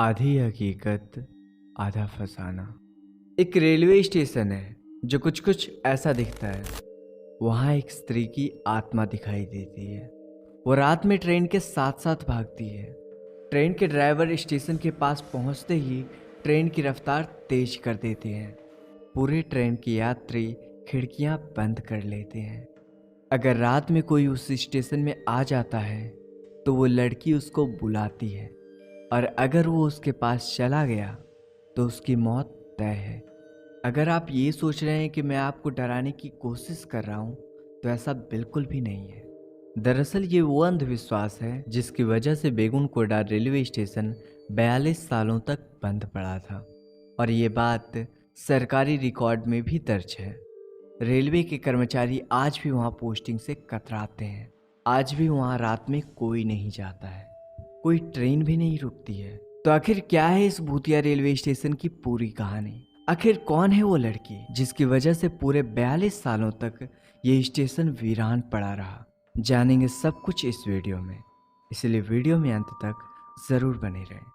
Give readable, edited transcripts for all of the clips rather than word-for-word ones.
आधी हकीकत आधा फसाना। एक रेलवे स्टेशन है जो कुछ कुछ ऐसा दिखता है। वहाँ एक स्त्री की आत्मा दिखाई देती है। वो रात में ट्रेन के साथ साथ भागती है। ट्रेन के ड्राइवर स्टेशन के पास पहुँचते ही ट्रेन की रफ्तार तेज कर देते हैं। पूरे ट्रेन के यात्री खिड़कियाँ बंद कर लेते हैं। अगर रात में कोई उस स्टेशन में आ जाता है तो वो लड़की उसको बुलाती है, और अगर वो उसके पास चला गया तो उसकी मौत तय है। अगर आप ये सोच रहे हैं कि मैं आपको डराने की कोशिश कर रहा हूँ, तो ऐसा बिल्कुल भी नहीं है। दरअसल ये वो अंधविश्वास है जिसकी वजह से बेगुनकोडा रेलवे स्टेशन 42 सालों तक बंद पड़ा था, और ये बात सरकारी रिकॉर्ड में भी दर्ज है। रेलवे के कर्मचारी आज भी वहाँ पोस्टिंग से कतराते हैं। आज भी वहाँ रात में कोई नहीं जाता है, कोई ट्रेन भी नहीं रुकती है। तो आखिर क्या है इस भूतिया रेलवे स्टेशन की पूरी कहानी? आखिर कौन है वो लड़की जिसकी वजह से पूरे 42 सालों तक ये स्टेशन वीरान पड़ा रहा? जानेंगे सब कुछ इस वीडियो में, इसलिए वीडियो में अंत तक जरूर बने रहें।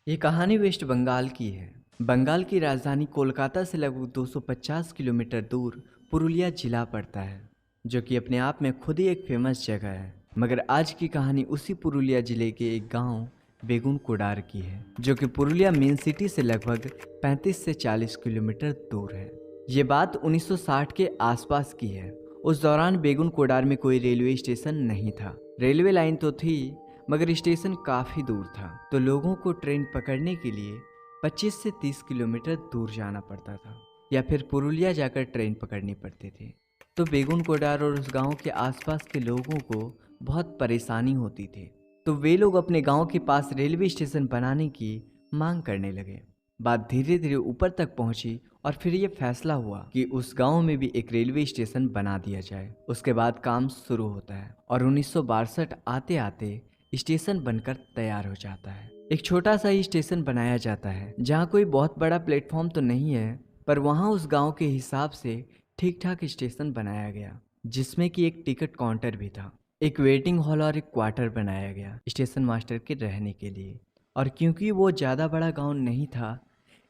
ये कहानी वेस्ट बंगाल की है। बंगाल की राजधानी कोलकाता से लगभग 250 किलोमीटर दूर पुरुलिया जिला पड़ता है, जो कि अपने आप में खुद ही एक फेमस जगह है। मगर आज की कहानी उसी पुरुलिया जिले के एक गांव बेगुनकोडार की है, जो कि पुरुलिया मेन सिटी से लगभग 35 से 40 किलोमीटर दूर है। ये बात 1960 के आसपास की है। उस दौरान बेगुनकोडार में कोई रेलवे स्टेशन नहीं था। रेलवे लाइन तो थी, मगर स्टेशन काफ़ी दूर था, तो लोगों को ट्रेन पकड़ने के लिए 25 से 30 किलोमीटर दूर जाना पड़ता था, या फिर पुरुलिया जाकर ट्रेन पकड़नी पड़ती थी। तो बेगुनकोडार और उस गांव के आसपास के लोगों को बहुत परेशानी होती थी। तो वे लोग अपने गांव के पास रेलवे स्टेशन बनाने की मांग करने लगे। बात धीरे धीरे ऊपर तक पहुंची और फिर ये फैसला हुआ कि उस गांव में भी एक रेलवे स्टेशन बना दिया जाए। उसके बाद काम शुरू होता है और 1962 आते आते स्टेशन बनकर तैयार हो जाता है। एक छोटा सा ही स्टेशन बनाया जाता है, जहाँ कोई बहुत बड़ा प्लेटफॉर्म तो नहीं है, पर वहाँ उस गांव के हिसाब से ठीक ठाक स्टेशन बनाया गया, जिसमें कि एक टिकट काउंटर भी था, एक वेटिंग हॉल और एक क्वार्टर बनाया गया स्टेशन मास्टर के रहने के लिए। और क्योंकि वो ज़्यादा बड़ा गांव नहीं था,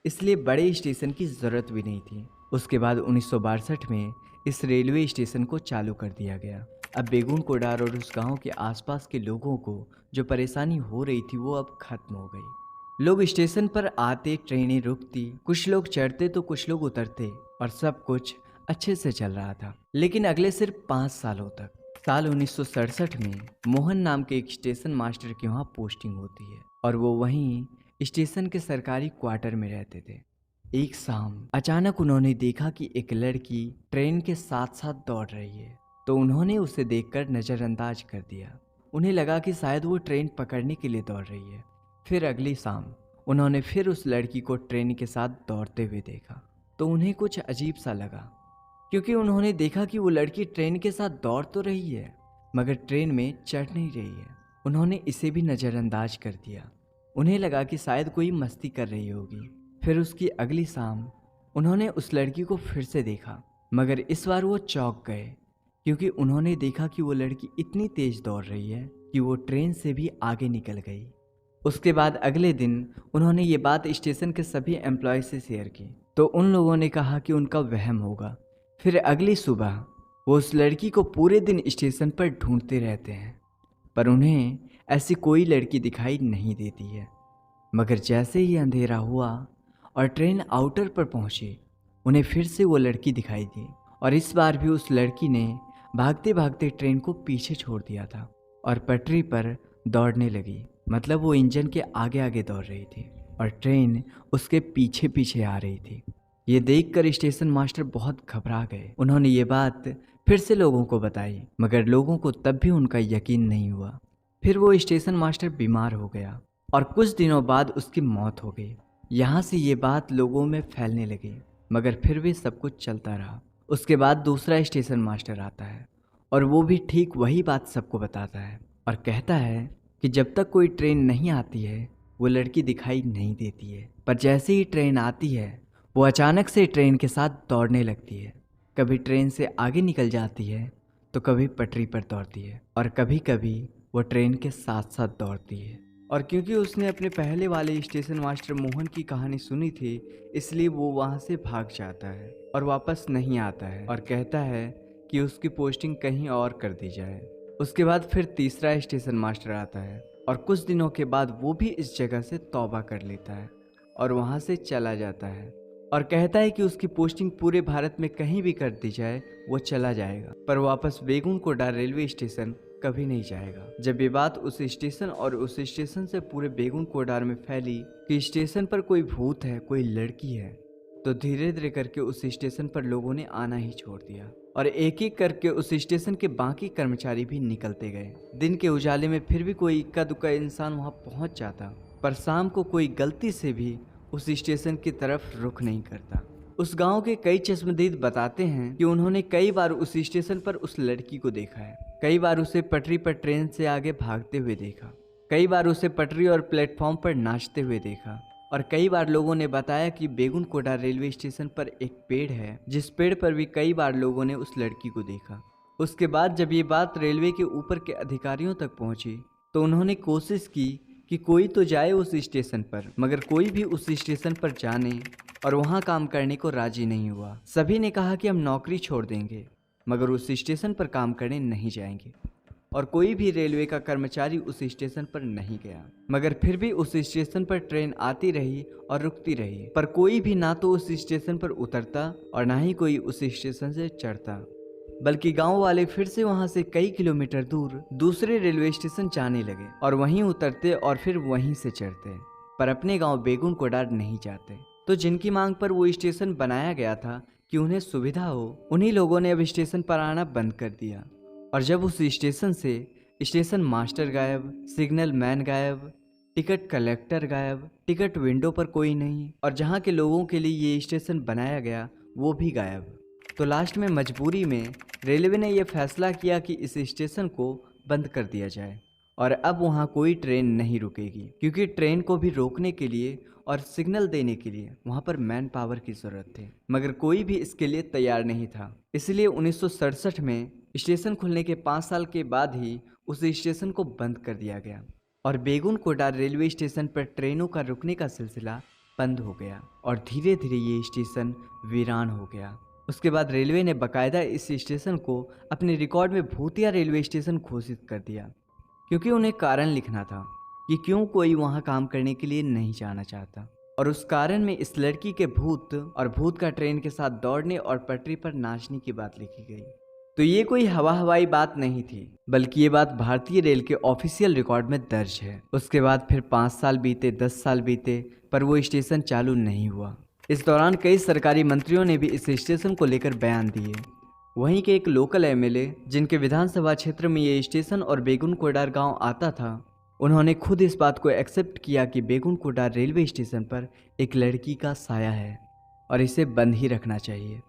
इसलिए बड़े स्टेशन की ज़रूरत भी नहीं थी। उसके बाद 1962 में इस रेलवे स्टेशन को चालू कर दिया गया। अब बेगुनकोडार और उस गांव के आसपास के लोगों को जो परेशानी हो रही थी वो अब खत्म हो गई। लोग स्टेशन पर आते, ट्रेनें रुकती, कुछ लोग चढ़ते तो कुछ लोग उतरते, और सब कुछ अच्छे से चल रहा था। लेकिन अगले सिर्फ 5 सालों तक, साल 1967 में मोहन नाम के एक स्टेशन मास्टर की वहाँ पोस्टिंग होती है, और वो वहीं स्टेशन के सरकारी क्वार्टर में रहते थे। एक शाम अचानक उन्होंने देखा कि एक लड़की ट्रेन के साथ साथ दौड़ रही है, तो उन्होंने उसे देखकर नज़रअंदाज कर दिया। उन्हें लगा कि शायद वो ट्रेन पकड़ने के लिए दौड़ रही है। फिर अगली शाम उन्होंने फिर उस लड़की को ट्रेन के साथ दौड़ते हुए देखा, तो उन्हें कुछ अजीब सा लगा, क्योंकि उन्होंने देखा कि वो लड़की ट्रेन के साथ दौड़ तो रही है, मगर ट्रेन में चढ़ नहीं रही है। उन्होंने इसे भी नज़रअंदाज कर दिया। उन्हें लगा कि शायद कोई मस्ती कर रही होगी। फिर उसकी अगली शाम उन्होंने उस लड़की को फिर से देखा, मगर इस बार वो चौंक गए, क्योंकि उन्होंने देखा कि वो लड़की इतनी तेज दौड़ रही है कि वो ट्रेन से भी आगे निकल गई। उसके बाद अगले दिन उन्होंने ये बात स्टेशन के सभी एम्प्लॉय से शेयर की, तो उन लोगों ने कहा कि उनका वहम होगा। फिर अगली सुबह वो उस लड़की को पूरे दिन स्टेशन पर ढूंढते रहते हैं, पर उन्हें ऐसी कोई लड़की दिखाई नहीं देती है। मगर जैसे ही अंधेरा हुआ और ट्रेन आउटर पर पहुंची, उन्हें फिर से वो लड़की दिखाई दी, और इस बार भी उस लड़की ने भागते भागते ट्रेन को पीछे छोड़ दिया था और पटरी पर दौड़ने लगी। मतलब वो इंजन के आगे आगे दौड़ रही थी और ट्रेन उसके पीछे पीछे आ रही थी। ये देखकर स्टेशन मास्टर बहुत घबरा गए। उन्होंने ये बात फिर से लोगों को बताई, मगर लोगों को तब भी उनका यकीन नहीं हुआ। फिर वो स्टेशन मास्टर बीमार हो गया और कुछ दिनों बाद उसकी मौत हो गई। यहाँ से ये बात लोगों में फैलने लगी, मगर फिर भी सब कुछ चलता रहा। उसके बाद दूसरा स्टेशन मास्टर आता है और वो भी ठीक वही बात सबको बताता है और कहता है कि जब तक कोई ट्रेन नहीं आती है वो लड़की दिखाई नहीं देती है, पर जैसे ही ट्रेन आती है वो अचानक से ट्रेन के साथ दौड़ने लगती है। कभी ट्रेन से आगे निकल जाती है तो कभी पटरी पर दौड़ती है, और कभी कभी वो ट्रेन के साथ साथ दौड़ती है। और क्योंकि उसने अपने पहले वाले स्टेशन मास्टर मोहन की कहानी सुनी थी, इसलिए वो वहाँ से भाग जाता है और वापस नहीं आता है और कहता है कि उसकी पोस्टिंग कहीं और कर दी जाए। उसके बाद फिर तीसरा स्टेशन मास्टर आता है और कुछ दिनों के बाद वो भी इस जगह से तौबा कर लेता है और वहाँ से चला जाता है और कहता है कि उसकी पोस्टिंग पूरे भारत में कहीं भी कर दी जाए वो चला जाएगा, पर वापस बेगुनकोटा रेलवे स्टेशन कभी नहीं जाएगा। जब ये बात उस स्टेशन और उस स्टेशन से पूरे बेगुनकोडार में फैली कि स्टेशन पर कोई भूत है, कोई लड़की है, तो धीरे धीरे करके उस स्टेशन पर लोगों ने आना ही छोड़ दिया और एक एक करके उस स्टेशन के बाकी कर्मचारी भी निकलते गए। दिन के उजाले में फिर भी कोई इक्का दुक्का इंसान वहां पहुंच जाता, पर शाम को कोई गलती से भी उस स्टेशन की तरफ रुख नहीं करता। उस गांव के कई चश्मदीद बताते हैं कि उन्होंने कई बार उस स्टेशन पर उस लड़की को देखा है, कई बार उसे पटरी पर ट्रेन से आगे भागते हुए देखा, कई बार उसे पटरी और प्लेटफॉर्म पर नाचते हुए देखा, और कई बार लोगों ने बताया कि बेगुनकोटा रेलवे स्टेशन पर एक पेड़ है जिस पेड़ पर भी कई बार लोगों ने उस लड़की को देखा। उसके बाद जब ये बात रेलवे के ऊपर के अधिकारियों तक पहुंची तो उन्होंने कोशिश की कि कोई तो जाए उस स्टेशन पर, मगर कोई भी उस स्टेशन पर जाने और वहां काम करने को राजी नहीं हुआ। सभी ने कहा कि हम नौकरी छोड़ देंगे मगर उस स्टेशन पर काम करने नहीं जाएंगे, और कोई भी रेलवे का कर्मचारी उस स्टेशन पर नहीं गया। मगर फिर भी उस स्टेशन पर ट्रेन आती रही और रुकती रही, पर कोई भी ना तो उस स्टेशन पर उतरता और ना ही कोई उस स्टेशन से चढ़ता, बल्कि गांव वाले फिर से वहां से कई किलोमीटर दूर दूसरे रेलवे स्टेशन जाने लगे और वहीं उतरते और फिर वहीं से चढ़ते, पर अपने गांव बेगुनकोडार नहीं जाते। तो जिनकी मांग पर वो स्टेशन बनाया गया था कि उन्हें सुविधा हो, उन्हीं लोगों ने अब स्टेशन पर आना बंद कर दिया। और जब उस स्टेशन से स्टेशन मास्टर गायब, सिग्नल मैन गायब, टिकट कलेक्टर गायब, टिकट विंडो पर कोई नहीं, और जहाँ के लोगों के लिए ये स्टेशन बनाया गया वो भी गायब, तो लास्ट में मजबूरी में रेलवे ने यह फैसला किया कि इस स्टेशन को बंद कर दिया जाए और अब वहाँ कोई ट्रेन नहीं रुकेगी, क्योंकि ट्रेन को भी रोकने के लिए और सिग्नल देने के लिए वहाँ पर मैन पावर की ज़रूरत थी, मगर कोई भी इसके लिए तैयार नहीं था। इसलिए 1967 में स्टेशन खुलने के 5 साल के बाद ही उस स्टेशन को बंद कर दिया गया और बेगुनकोटा रेलवे स्टेशन पर ट्रेनों का रुकने का सिलसिला बंद हो गया और धीरे धीरे ये स्टेशन वीरान हो गया। उसके बाद रेलवे ने बाकायदा इस स्टेशन को अपने रिकॉर्ड में भूतिया रेलवे स्टेशन घोषित कर दिया, क्योंकि उन्हें कारण लिखना था कि क्यों कोई वहां काम करने के लिए नहीं जाना चाहता, और उस कारण में इस लड़की के भूत और भूत का ट्रेन के साथ दौड़ने और पटरी पर नाचने की बात लिखी गई। तो ये कोई हवाई बात नहीं थी, बल्कि ये बात भारतीय रेल के ऑफिशियल रिकॉर्ड में दर्ज है। उसके बाद फिर 5 साल बीते, 10 साल बीते, पर वो स्टेशन चालू नहीं हुआ। इस दौरान कई सरकारी मंत्रियों ने भी इस स्टेशन को लेकर बयान दिए। वहीं के एक लोकल एमएलए, जिनके विधानसभा क्षेत्र में ये स्टेशन और बेगुनकोडार गांव आता था, उन्होंने खुद इस बात को एक्सेप्ट किया कि बेगुनकोडार रेलवे स्टेशन पर एक लड़की का साया है और इसे बंद ही रखना चाहिए,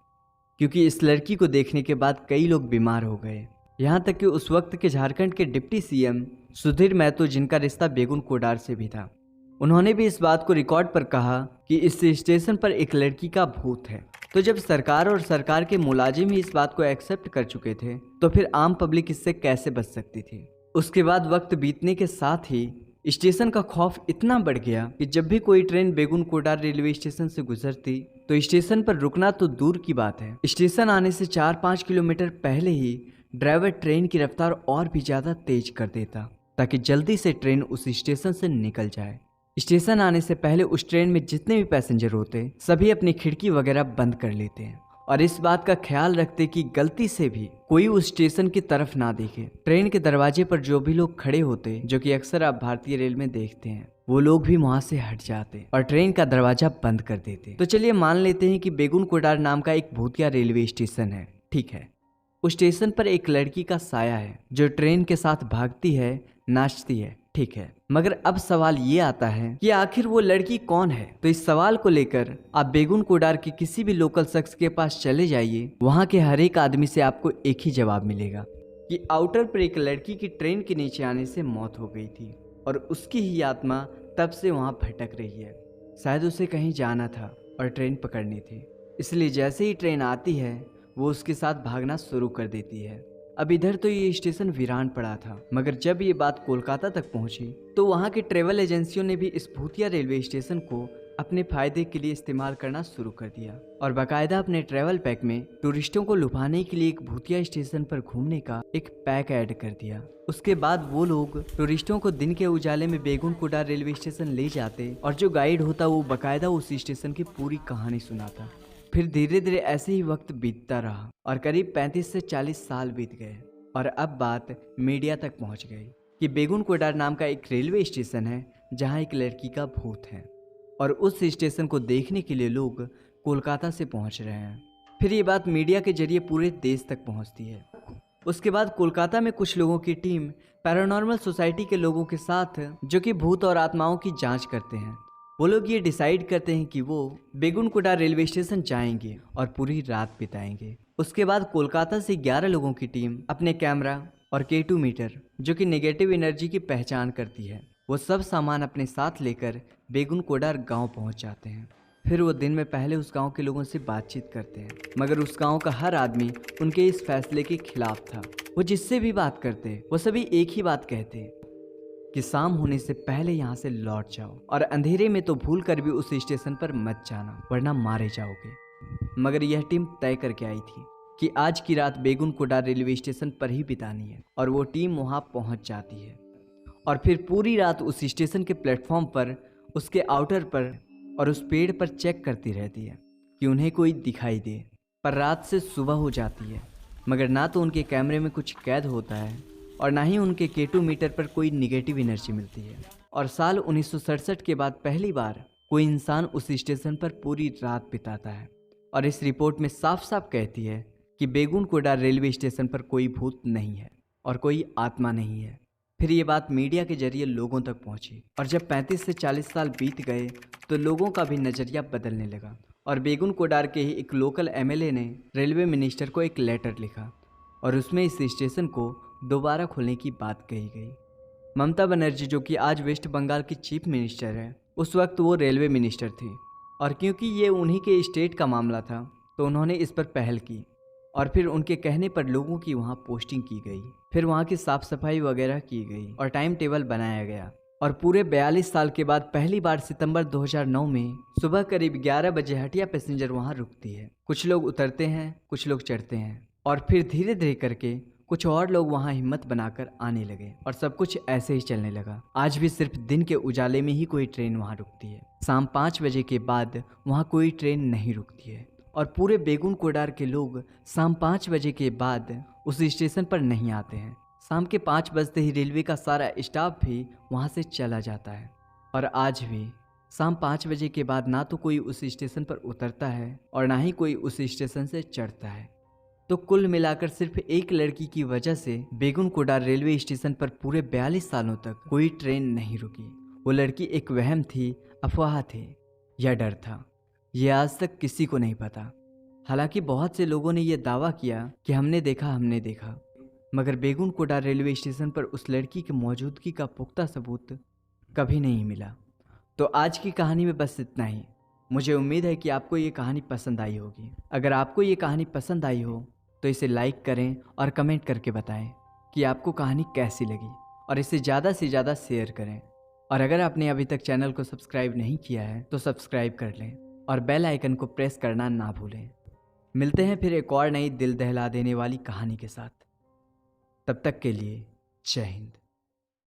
क्योंकि इस लड़की को देखने के बाद कई लोग बीमार हो गए। यहाँ तक कि उस वक्त के झारखंड के डिप्टी सीएम सुधीर महतो, जिनका रिश्ता बेगुनकोडार से भी था, उन्होंने भी इस बात को रिकॉर्ड पर कहा कि इस स्टेशन पर एक लड़की का भूत है। तो जब सरकार और सरकार के मुलाजिम ही इस बात को एक्सेप्ट कर चुके थे, तो फिर आम पब्लिक इससे कैसे बच सकती थी। उसके बाद वक्त बीतने के साथ ही स्टेशन का खौफ इतना बढ़ गया कि जब भी कोई ट्रेन बेगुनकोडार रेलवे स्टेशन से गुजरती तो स्टेशन पर रुकना तो दूर की बात है, स्टेशन आने से 4-5 किलोमीटर पहले ही ड्राइवर ट्रेन की रफ्तार और भी ज़्यादा तेज कर देता, ताकि जल्दी से ट्रेन उस स्टेशन से निकल जाए। स्टेशन आने से पहले उस ट्रेन में जितने भी पैसेंजर होते, सभी अपनी खिड़की वगैरह बंद कर लेते हैं और इस बात का ख्याल रखते कि गलती से भी कोई उस स्टेशन की तरफ ना देखे। ट्रेन के दरवाजे पर जो भी लोग खड़े होते, जो कि अक्सर आप भारतीय रेल में देखते हैं, वो लोग भी वहां से हट जाते और ट्रेन का दरवाजा बंद कर देते। तो चलिए मान लेते हैं कि बेगुनकोडार नाम का एक भूतिया रेलवे स्टेशन है, ठीक है। उस स्टेशन पर एक लड़की का साया है जो ट्रेन के साथ भागती है, नाचती है, ठीक है। मगर अब सवाल ये आता है कि आखिर वो लड़की कौन है। तो इस सवाल को लेकर आप बेगुनकोडार के किसी भी लोकल शख्स के पास चले जाइए, वहां के हर एक आदमी से आपको एक ही जवाब मिलेगा कि आउटर पर एक लड़की की ट्रेन के नीचे आने से मौत हो गई थी और उसकी ही आत्मा तब से वहां भटक रही है। शायद उसे कहीं जाना था और ट्रेन पकड़नी थी, इसलिए जैसे ही ट्रेन आती है वो उसके साथ भागना शुरू कर देती है। अब इधर तो ये स्टेशन वीरान पड़ा था, मगर जब ये बात कोलकाता तक पहुंची तो वहाँ की ट्रेवल एजेंसियों ने भी इस भूतिया रेलवे स्टेशन को अपने फायदे के लिए इस्तेमाल करना शुरू कर दिया और बाकायदा अपने ट्रेवल पैक में टूरिस्टों को लुभाने के लिए एक भूतिया स्टेशन पर घूमने का एक पैक ऐड कर दिया। उसके बाद वो लोग टूरिस्टों को दिन के उजाले में बेगुन कोडार रेलवे स्टेशन ले जाते और जो गाइड होता वो बाकायदा उस स्टेशन की पूरी कहानी सुनाता। फिर धीरे धीरे ऐसे ही वक्त बीतता रहा और करीब 35 से 40 साल बीत गए और अब बात मीडिया तक पहुंच गई कि बेगुन कोडार नाम का एक रेलवे स्टेशन है जहां एक लड़की का भूत है और उस स्टेशन को देखने के लिए लोग कोलकाता से पहुंच रहे हैं। फिर ये बात मीडिया के जरिए पूरे देश तक पहुंचती है। उसके बाद कोलकाता में कुछ लोगों की टीम पैरानॉर्मल सोसाइटी के लोगों के साथ, जो कि भूत और आत्माओं की जांच करते हैं, वो लोग ये डिसाइड करते हैं कि वो बेगुन कोडार रेलवे स्टेशन जाएंगे और पूरी रात बिताएंगे। उसके बाद कोलकाता से 11 लोगों की टीम अपने कैमरा और K2 मीटर, जो कि नेगेटिव एनर्जी की पहचान करती है, वो सब सामान अपने साथ लेकर बेगुन कोडार गांव पहुंच जाते हैं। फिर वो दिन में पहले उस गांव के लोगों से बातचीत करते हैं, मगर उस गांव का हर आदमी उनके इस फैसले के खिलाफ था। वो जिससे भी बात करते वो सभी एक ही बात कहते कि शाम होने से पहले यहाँ से लौट जाओ और अंधेरे में तो भूल कर भी उस स्टेशन पर मत जाना, वरना मारे जाओगे। मगर यह टीम तय करके आई थी कि आज की रात बेगुन कोडार रेलवे स्टेशन पर ही बितानी है और वो टीम वहाँ पहुँच जाती है और फिर पूरी रात उस स्टेशन के प्लेटफॉर्म पर, उसके आउटर पर और उस पेड़ पर चेक करती रहती है कि उन्हें कोई दिखाई दे। पर रात से सुबह हो जाती है, मगर ना तो उनके कैमरे में कुछ कैद होता है और ना ही उनके K2 मीटर पर कोई निगेटिव एनर्जी मिलती है। और साल 1967 के बाद पहली बार कोई इंसान उस स्टेशन पर पूरी रात बिताता है और इस रिपोर्ट में साफ साफ कहती है कि बेगुन कोडार रेलवे स्टेशन पर कोई भूत नहीं है और कोई आत्मा नहीं है। फिर ये बात मीडिया के जरिए लोगों तक पहुंची और जब 35 से 40 साल बीत गए तो लोगों का भी नज़रिया बदलने लगा और बेगुन कोडार के ही एक लोकल MLA ने रेलवे मिनिस्टर को एक लेटर लिखा और उसमें इस स्टेशन को दोबारा खोलने की बात कही गई। ममता बनर्जी, जो कि आज वेस्ट बंगाल की चीफ मिनिस्टर है, उस वक्त वो रेलवे मिनिस्टर थी और क्योंकि ये उन्हीं के स्टेट का मामला था तो उन्होंने इस पर पहल की और फिर उनके कहने पर लोगों की वहाँ पोस्टिंग की गई। फिर वहाँ की साफ सफाई वगैरह की गई और टाइम टेबल बनाया गया और पूरे 42 साल के बाद पहली बार सितंबर 2009 में सुबह करीब 11 बजे हटिया पैसेंजर वहाँ रुकती है। कुछ लोग उतरते हैं, कुछ लोग चढ़ते हैं और फिर धीरे धीरे करके कुछ और लोग वहाँ हिम्मत बनाकर आने लगे और सब कुछ ऐसे ही चलने लगा। आज भी सिर्फ दिन के उजाले में ही कोई ट्रेन वहाँ रुकती है। शाम 5 बजे के बाद वहाँ कोई ट्रेन नहीं रुकती है और पूरे बेगुन कोडार के लोग शाम 5 बजे के बाद उस स्टेशन पर नहीं आते हैं। शाम के 5 बजते ही रेलवे का सारा स्टाफ भी वहाँ से चला जाता है और आज भी शाम 5 बजे के बाद ना तो कोई उस स्टेशन पर उतरता है और ना ही कोई उस स्टेशन से चढ़ता है। तो कुल मिलाकर सिर्फ एक लड़की की वजह से बेगुन कोडार रेलवे स्टेशन पर पूरे 42 सालों तक कोई ट्रेन नहीं रुकी। वो लड़की एक वहम थी, अफवाह थे या डर था, ये आज तक किसी को नहीं पता। हालांकि बहुत से लोगों ने यह दावा किया कि हमने देखा, मगर बेगुन कोडार रेलवे स्टेशन पर उस लड़की की मौजूदगी का पुख्ता सबूत कभी नहीं मिला। तो आज की कहानी में बस इतना ही। मुझे उम्मीद है कि आपको ये कहानी पसंद आई होगी। अगर आपको ये कहानी पसंद आई हो तो इसे लाइक करें और कमेंट करके बताएं कि आपको कहानी कैसी लगी और इसे ज़्यादा से ज़्यादा शेयर करें। और अगर आपने अभी तक चैनल को सब्सक्राइब नहीं किया है तो सब्सक्राइब कर लें और बेल आइकन को प्रेस करना ना भूलें। मिलते हैं फिर एक और नई दिल दहला देने वाली कहानी के साथ। तब तक के लिए जय हिंद।